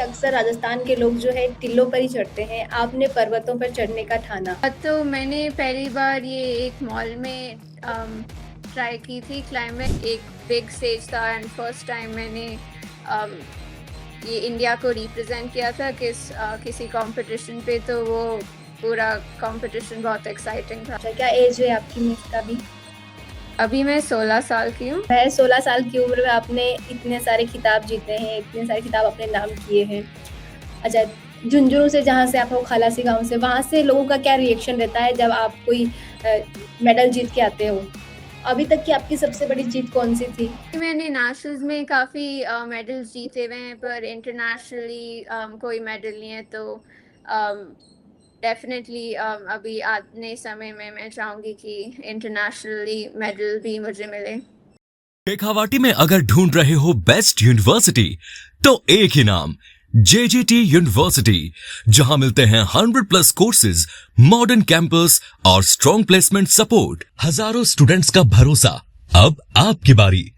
अक्सर राजस्थान के लोग जो है टिल्लों पर ही चढ़ते हैं, आपने पर्वतों पर चढ़ने का ठाना। तो मैंने पहली बार ये एक मॉल में ट्राई की थी क्लाइंबिंग। एक बिग स्टेज था एंड फर्स्ट टाइम मैंने ये इंडिया को रिप्रेजेंट किया था किसी कंपटीशन पे। तो वो पूरा कंपटीशन बहुत एक्साइटिंग था। अच्छा, क्या एज है आपकी मिस का भी? अभी मैं 16 साल की हूँ। मैं 16 साल की उम्र में आपने इतने सारे खिताब जीते हैं, इतने सारे खिताब अपने नाम किए हैं। अच्छा, झुंझुनू से जहाँ से आप हो, खलासी गाँव से, वहाँ से लोगों का क्या रिएक्शन रहता है जब आप कोई मेडल जीत के आते हो? अभी तक की आपकी सबसे बड़ी जीत कौन-सी थी? मैंने नेशनल्स में काफ़ी मेडल्स जीते हुए हैं, पर इंटरनेशनली कोई मेडल नहीं है। तो डेफिनेटली अभी आने समय में मैं चाहूँगी कि इंटरनेशनली मेडल भी मुझे मिले। शेखावाटी में अगर ढूंढ रहे हो बेस्ट यूनिवर्सिटी तो एक ही नाम, जेजेटी यूनिवर्सिटी, जहां मिलते हैं 100+ कोर्सेज, मॉडर्न कैंपस और स्ट्रॉन्ग प्लेसमेंट सपोर्ट, हजारों स्टूडेंट्स का भरोसा। अब आपकी बारी।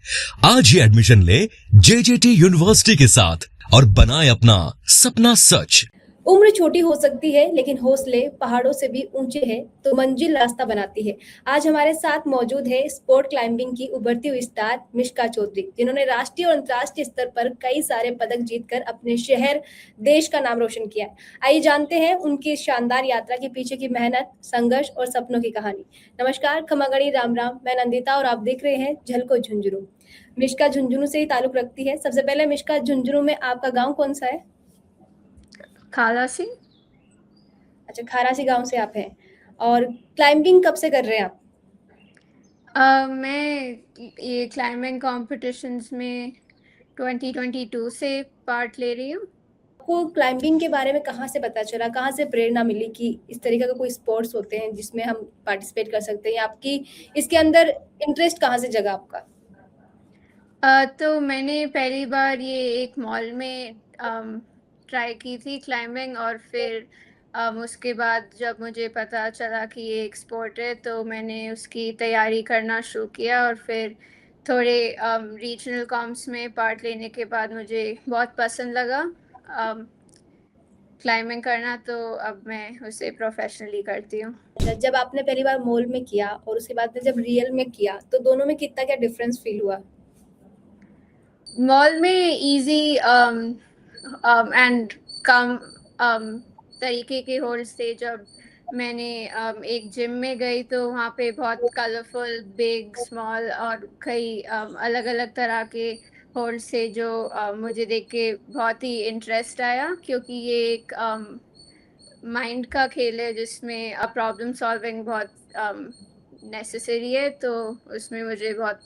आज ही एडमिशन ले जेजेटी यूनिवर्सिटी के साथ और बनाए अपना सपना सच। उम्र छोटी हो सकती है लेकिन हौसले पहाड़ों से भी ऊंचे हैं, तो मंजिल रास्ता बनाती है। आज हमारे साथ मौजूद है स्पोर्ट क्लाइंबिंग की उभरती हुई स्टार मिष्का चौधरी, जिन्होंने राष्ट्रीय और अंतर्राष्ट्रीय स्तर पर कई सारे पदक जीतकर अपने शहर, देश का नाम रोशन किया है। आइए जानते हैं उनकी इस शानदार यात्रा के पीछे की मेहनत, संघर्ष और सपनों की कहानी। नमस्कार, खमागणी राम राम, मैं नंदिता और आप देख रहे हैं झलको झुंझुनू। मिष्का झुंझुनू से ही ताल्लुक रखती है। सबसे पहले मिष्का, झुंझुनू में आपका गाँव कौन सा है? खलासी। अच्छा, खारासी गाँव से आप हैं और क्लाइंबिंग कब से कर रहे हैं आप? मैं ये क्लाइंबिंग कॉम्पिटिशन्स में 2022 से पार्ट ले रही हूँ। आपको क्लाइंबिंग के बारे में कहाँ से पता चला? कहाँ से प्रेरणा मिली कि इस तरीके का कोई स्पोर्ट्स होते हैं जिसमें हम पार्टिसिपेट कर सकते हैं? या आपकी इसके अंदर इंटरेस्ट कहाँ से जगा आपका? तो मैंने पहली बार ये एक मॉल में ट्राई की थी क्लाइंबिंग, और फिर उसके बाद जब मुझे पता चला कि ये एक स्पोर्ट है तो मैंने उसकी तैयारी करना शुरू किया। और फिर थोड़े रीजनल कॉम्प्स में पार्ट लेने के बाद मुझे बहुत पसंद लगा क्लाइंबिंग करना, तो अब मैं उसे प्रोफेशनली करती हूँ। अच्छा, जब आपने पहली बार मॉल में किया और उसके बाद में जब रियल में किया, तो दोनों में कितना क्या डिफरेंस फील हुआ? मॉल में इजी एंड कम तरीके के होल्ड्स थे। जब मैंने एक जिम में गई तो वहाँ पे बहुत कलरफुल बिग स्मॉल और कई अलग अलग तरह के होल्ड्स थे, जो मुझे देख के बहुत ही इंटरेस्ट आया, क्योंकि ये एक माइंड का खेल है जिसमें प्रॉब्लम सॉल्विंग बहुत नेसेसरी है। तो उसमें मुझे बहुत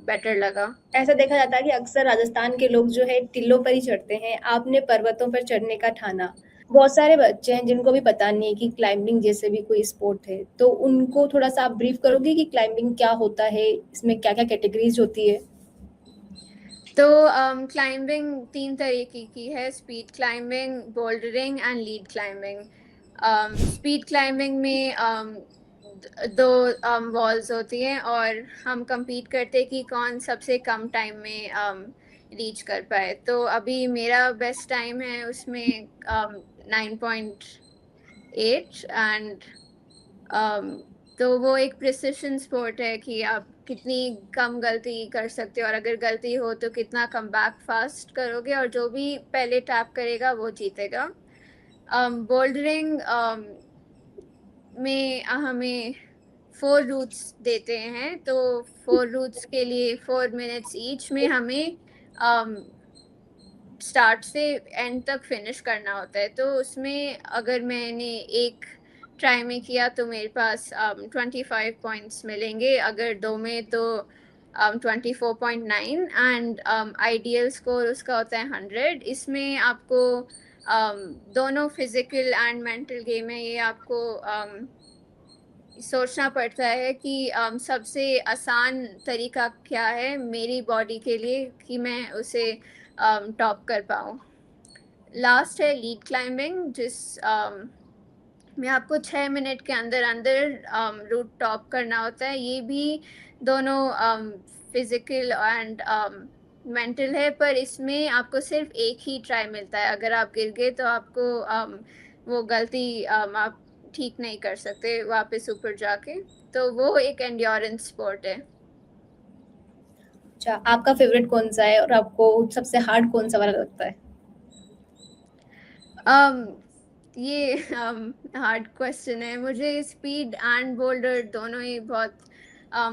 बेटर लगा। ऐसा देखा जाता है कि अक्सर राजस्थान के लोग जो है टिल्लों पर ही चढ़ते हैं, आपने पर्वतों पर चढ़ने का ठाना। बहुत सारे बच्चे हैं जिनको भी पता नहीं है कि क्लाइंबिंग जैसे भी कोई स्पोर्ट है, तो उनको थोड़ा-सा आप ब्रीफ करोगे कि क्लाइंबिंग क्या होता है? इसमें क्या-क्या कैटेगरीज़ होती है? तो क्लाइंबिंग 3 तरीके की है: speed climbing, bouldering and lead climbing. Speed climbing में 2 वॉल्स होती हैं और हम compete करते हैं कि कौन सबसे कम टाइम में रीच कर पाए। तो अभी मेरा बेस्ट टाइम है उसमें 9.8। एंड तो वो एक प्रिसिशन स्पोर्ट है कि आप कितनी कम गलती कर सकते हो, और अगर गलती हो तो कितना कम बैक फास्ट करोगे, और जो भी पहले टैप करेगा वो जीतेगा। बोल्डरिंग में हमें 4 रूट्स देते हैं, तो 4 रूट्स के लिए 4 मिनट्स ईच में हमें स्टार्ट से एंड तक फिनिश करना होता है। तो उसमें अगर मैंने एक ट्राई में किया तो मेरे पास 25 पॉइंट्स मिलेंगे, अगर 2 में तो 24.9, एंड आइडियल स्कोर उसका होता है 100। इसमें आपको दोनों फिजिकल एंड मेंटल गेम है, ये आपको सोचना पड़ता है कि सबसे आसान तरीका क्या है मेरी बॉडी के लिए कि मैं उसे टॉप कर पाऊँ। लास्ट है लीड क्लाइंबिंग, जिस में आपको 6 मिनट के अंदर अंदर रूट टॉप करना होता है। ये भी दोनों फिजिकल एंड मेंटल है, पर इसमें आपको सिर्फ एक ही ट्राई मिलता है। अगर आप गिर गए तो आपको वो गलती आप ठीक नहीं कर सकते वापस ऊपर जाके। तो वो एक एंड्योरेंस स्पोर्ट है। अच्छा, आपका फेवरेट कौन सा है और आपको सबसे हार्ड कौन सा वाला लगता है? um, ये हार्ड क्वेश्चन है। मुझे स्पीड एंड बोल्डर दोनों ही बहुत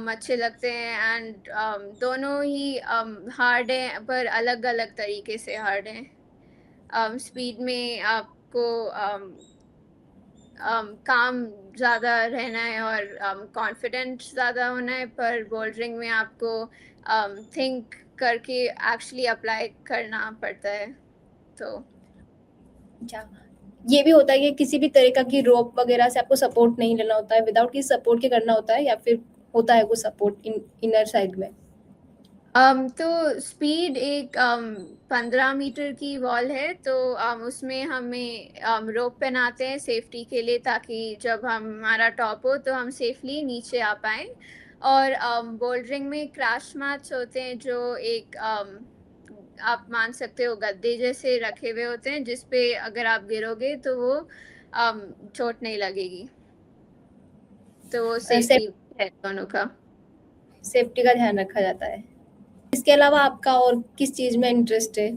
अच्छे लगते हैं, एंड दोनों ही हार्ड हैं, पर अलग अलग तरीके से हार्ड हैं। स्पीड में आपको काम ज़्यादा रहना है और कॉन्फिडेंट ज़्यादा होना है, पर बोल्डरिंग में आपको थिंक करके एक्चुअली अप्लाई करना पड़ता है। तो अच्छा, ये भी होता है कि किसी भी तरीक़ा की रोप वगैरह से आपको सपोर्ट नहीं लेना होता है, विदाउट किसी सपोर्ट के करना होता है या फिर होता है वो सपोर्ट इनर साइड में? तो स्पीड एक 15 मीटर की वॉल है, तो उसमें हमें रोप पहनाते हैं सेफ्टी के लिए, ताकि जब हमारा टॉप हो तो हम सेफली नीचे आ पाएँ। और बोल्डरिंग में क्रैश मैट्स होते हैं, जो एक आप मान सकते हो गद्दे जैसे रखे हुए होते हैं, जिस पे अगर आप गिरोगे तो वो चोट नहीं लगेगी। तो वो सेफ सेफ्टी है दोनों का। सेफ्टी का ध्यान रखा जाता है। इसके अलावा आपका और किस चीज़ में इंटरेस्ट है?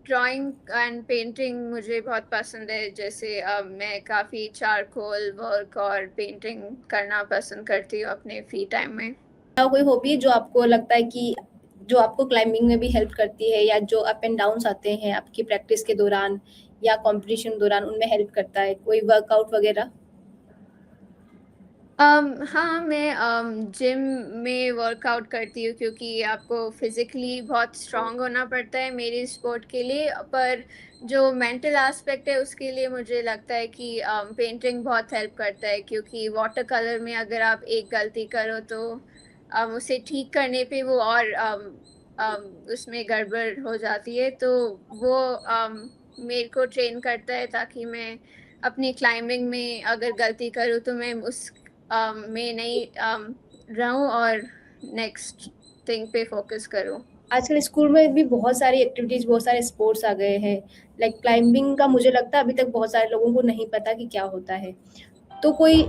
ड्राइंग एंड पेंटिंग मुझे बहुत पसंद है। जैसे मैं काफ़ी चारकोल वर्क और पेंटिंग करना पसंद करती हूँ अपने फ्री टाइम में। क्या कोई हॉबी है जो आपको लगता है कि जो आपको क्लाइंबिंग में भी हेल्प करती है, या जो अप एंड डाउन्स आते हैं आपकी प्रैक्टिस के दौरान या कॉम्पिटिशन दौरान उनमें हेल्प करता है, कोई वर्कआउट वगैरह? हाँ, मैं जिम में वर्कआउट करती हूँ, क्योंकि आपको फिज़िकली बहुत स्ट्रॉन्ग होना पड़ता है मेरी स्पोर्ट के लिए। पर जो मेंटल एस्पेक्ट है उसके लिए मुझे लगता है कि पेंटिंग बहुत हेल्प करता है, क्योंकि वाटर कलर में अगर आप एक गलती करो तो उसे ठीक करने पे वो और उसमें गड़बड़ हो जाती है। तो वो मेरे को ट्रेन करता है, ताकि मैं अपनी क्लाइंबिंग में अगर गलती करूँ तो मैं उस में नहीं रहूँ और नेक्स्ट थिंग पे फोकस करूँ। आजकल स्कूल में भी बहुत सारी एक्टिविटीज़, बहुत सारे स्पोर्ट्स आ गए हैं। लाइक क्लाइंबिंग का मुझे लगता है अभी तक बहुत सारे लोगों को नहीं पता कि क्या होता है। तो कोई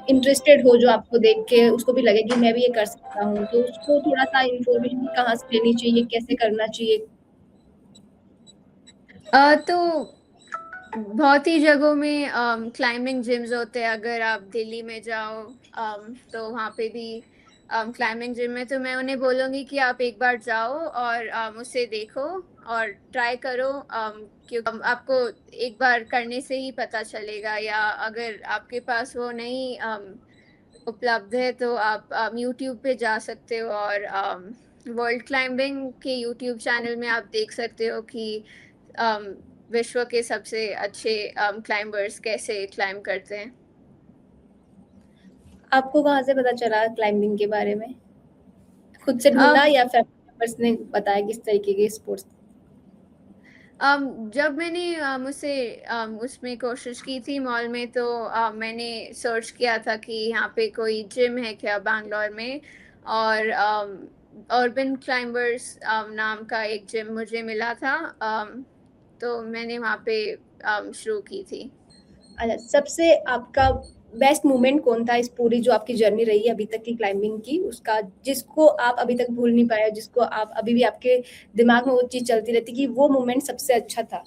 इंटरेस्टेड हो जो आपको देख के उसको भी लगे कि मैं भी ये कर सकता हूँ, तो उसको थोड़ा-सा इन्फॉर्मेशन कहाँ से लेनी चाहिए, कैसे करना चाहिए? तो बहुत ही जगहों में क्लाइंबिंग जिम्स होते हैं। अगर आप दिल्ली में जाओ तो वहाँ पे भी क्लाइंबिंग जिम है। तो मैं उन्हें बोलूँगी कि आप एक बार जाओ और उसे देखो और ट्राई करो, क्योंकि आपको एक बार करने से ही पता चलेगा। या अगर आपके पास वो नहीं उपलब्ध है तो आप यूट्यूब पे जा सकते हो, और वर्ल्ड क्लाइंबिंग के यूट्यूब चैनल में आप देख सकते हो कि अम, विश्व के सबसे अच्छे क्लाइंबर्स कैसे क्लाइंब करते हैं। आपको कहाँ से पता चला क्लाइंबिंग के बारे में? खुद से ढूँढा अम, या फैमिली मेंबर्स ने बताया किस तरीके के स्पोर्ट्स? जब मैंने उसे उसमें कोशिश की थी मॉल में, तो मैंने सर्च किया था कि यहाँ पे कोई जिम है क्या बैंगलोर में, और अर्बन क्लाइंबर्स नाम का एक जिम मुझे मिला था। तो मैंने वहाँ पे शुरू की थी। अच्छा, सबसे आपका बेस्ट मोमेंट कौन था इस पूरी जो आपकी जर्नी रही है अभी तक की क्लाइंबिंग की, उसका जिसको आप अभी तक भूल नहीं पाए, जिसको आप अभी भी आपके दिमाग में वो चीज़ चलती रहती कि वो मोमेंट सबसे अच्छा था?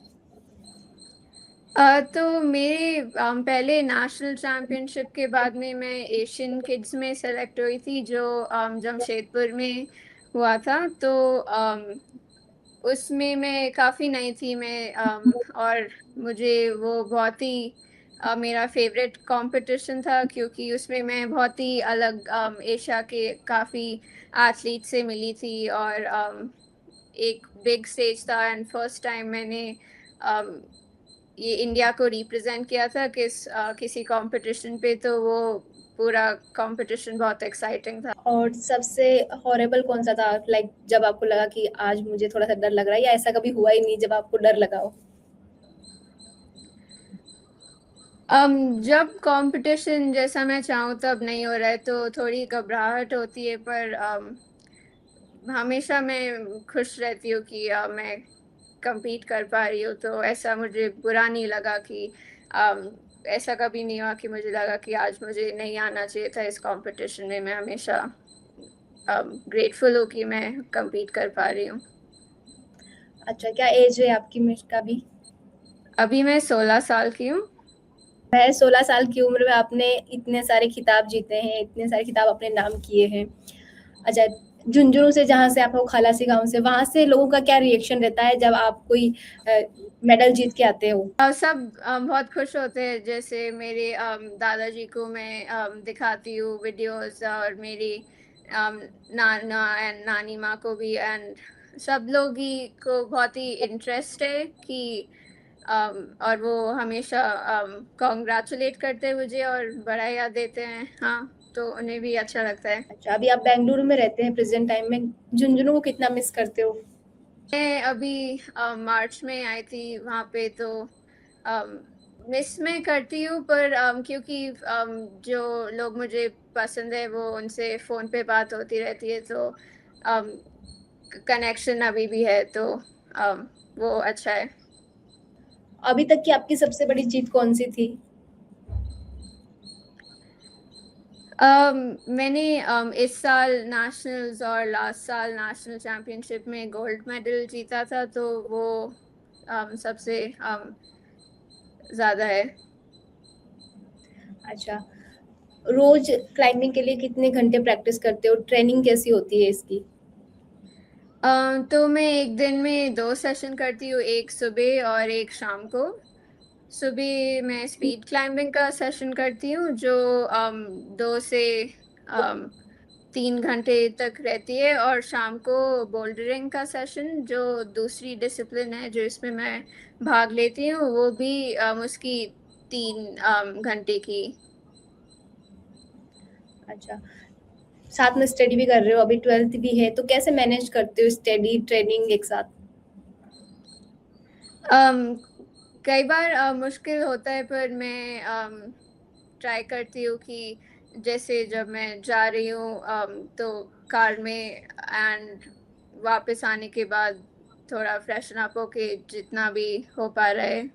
तो मेरे पहले नेशनल चैम्पियनशिप के बाद में मैं एशियन किड्स में सेलेक्ट हुई थी, जो जमशेदपुर में हुआ था। तो उसमें मैं काफ़ी नई थी। मैं और मुझे वो बहुत ही मेरा फेवरेट कंपटीशन था, क्योंकि उसमें मैं बहुत ही अलग एशिया के काफ़ी एथलीट से मिली थी, और एक बिग स्टेज था, एंड फर्स्ट टाइम मैंने um, ये इंडिया को रिप्रेजेंट किया था किसी कंपटीशन पे। तो वो पूरा कंपटीशन बहुत एक्साइटिंग था। और सबसे हॉरिबल कौन-सा था? लाइक जब आपको लगा कि आज मुझे थोड़ा-सा डर लग रहा है, या ऐसा कभी हुआ ही नहीं जब आपको डर लगा हो? जब कंपटीशन जैसा मैं चाहूँ तब नहीं हो रहा है तो थोड़ी घबराहट होती है, पर हमेशा मैं खुश रहती हूँ कि मैं compete कर पा रही हूँ, तो ऐसा मुझे बुरा नहीं लगा कि ऐसा कभी नहीं हुआ कि मुझे लगा कि आज मुझे नहीं आना चाहिए था इस कॉम्पिटिशन में। मैं हमेशा ग्रेटफुल हूँ कि मैं compete कर पा रही हूँ। अच्छा, क्या एज है आपकी मिष्का भी? अभी मैं 16 साल की हूँ। मैं 16 साल की उम्र में आपने इतने सारे खिताब जीते हैं, इतने सारे खिताब अपने नाम किए हैं। अच्छा, झुंझुनू से, जहाँ से आप लोग खलासी गाँव से, वहाँ से लोगों का क्या रिएक्शन रहता है जब आप कोई मेडल जीत के आते हो? सब बहुत खुश होते हैं। जैसे मेरे दादाजी को मैं दिखाती हूँ वीडियोस, और मेरी नाना एंड नानी माँ को भी, एंड सब लोग ही को बहुत ही इंटरेस्ट है कि और वो हमेशा कॉन्ग्रेचुलेट करते हैं मुझे और बधाइयाँ देते हैं। हाँ, तो उन्हें भी अच्छा लगता है। अच्छा, अभी आप बेंगलुरु में रहते हैं प्रेजेंट टाइम में, झुंझुनू को कितना मिस करते हो? मैं अभी मार्च में आई थी वहाँ पे, तो मिस मैं करती हूँ, पर क्योंकि जो लोग मुझे पसंद है वो उनसे फ़ोन पे बात होती रहती है, तो कनेक्शन अभी भी है, तो वो अच्छा है। अभी तक की आपकी सबसे बड़ी जीत कौन-सी थी? मैंने इस साल नेशनल्स और लास्ट साल नेशनल चैम्पियनशिप में गोल्ड मेडल जीता था, तो वो सबसे ज़्यादा है। अच्छा, रोज़ क्लाइंबिंग के लिए कितने घंटे प्रैक्टिस करते हो? ट्रेनिंग कैसी होती है इसकी? तो मैं एक दिन में 2 सेशन करती हूँ, एक सुबह और एक शाम को। सुबह मैं स्पीड क्लाइंबिंग का सेशन करती हूँ, जो 2 से 3 घंटे तक रहती है, और शाम को बोल्डरिंग का सेशन, जो दूसरी डिसिप्लिन है जो इसमें मैं भाग लेती हूँ, वो भी उसकी 3 घंटे की। अच्छा, साथ में स्टडी भी कर रहे हो, अभी 12th भी है, तो कैसे मैनेज करते हो स्टडी, ट्रेनिंग एक साथ? कई बार मुश्किल होता है, पर मैं ट्राई करती हूँ कि जैसे जब मैं जा रही हूँ तो कार में, एंड वापस आने के बाद थोड़ा फ्रेशन अप होके जितना भी हो पा रहा है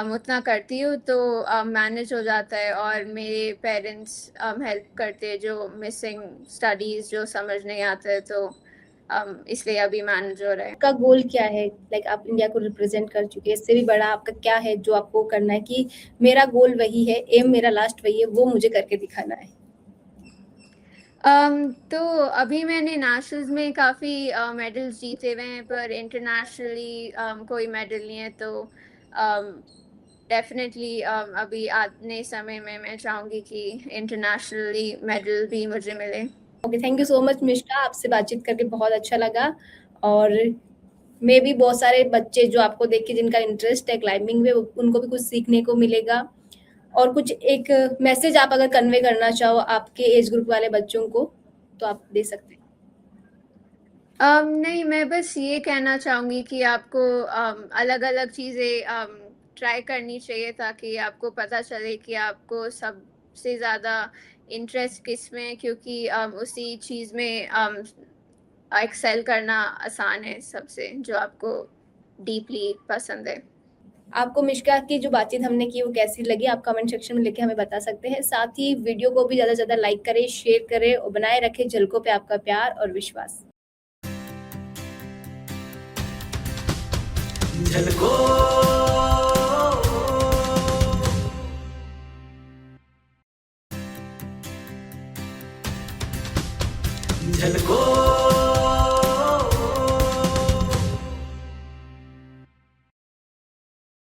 उतना करती हूँ, तो मैनेज हो जाता है। और मेरे पेरेंट्स हेल्प करते हैं, जो मिसिंग स्टडीज़ जो समझ नहीं आता है, तो इसलिए अभी मैनेज हो रहा है। आपका गोल क्या है? लाइक आप इंडिया को रिप्रेजेंट कर चुके हैं, इससे भी बड़ा आपका क्या है जो आपको करना है कि मेरा गोल वही है, एम मेरा लास्ट वही है, वो मुझे करके दिखाना है? तो अभी मैंने नेशनल्स में काफ़ी मेडल्स जीते हुए हैं, पर इंटरनेशनली कोई मेडल नहीं है, तो डेफिनेटली अभी आने समय में मैं चाहूँगी कि इंटरनेशनली मेडल भी मुझे मिले। Okay, thank you so much Mishka, आपसे बातचीत करके बहुत अच्छा लगा। और मे बी बहुत सारे बच्चे जो आपको देख के जिनका इंटरेस्ट है क्लाइंबिंग में, उनको भी कुछ सीखने को मिलेगा। और कुछ एक मैसेज आप अगर कन्वे करना चाहो आपके एज ग्रुप वाले बच्चों को, तो आप दे सकते हैं। नहीं, मैं बस ये कहना चाहूँगी कि आपको अलग-अलग चीज़ें ट्राई करनी चाहिए, ताकि आपको पता चले कि आपको सबसे ज़्यादा इंटरेस्ट किसमें है, क्योंकि उसी चीज़ में एक्सेल करना आसान है सबसे, जो आपको डीपली पसंद है। आपको मिष्का की जो बातचीत हमने की वो कैसी लगी, आप कमेंट सेक्शन में लिख के हमें बता सकते हैं। साथ ही वीडियो को भी ज़्यादा से ज़्यादा लाइक करें, शेयर करें और बनाए रखें झलकों पे आपका प्यार और विश्वास। झलको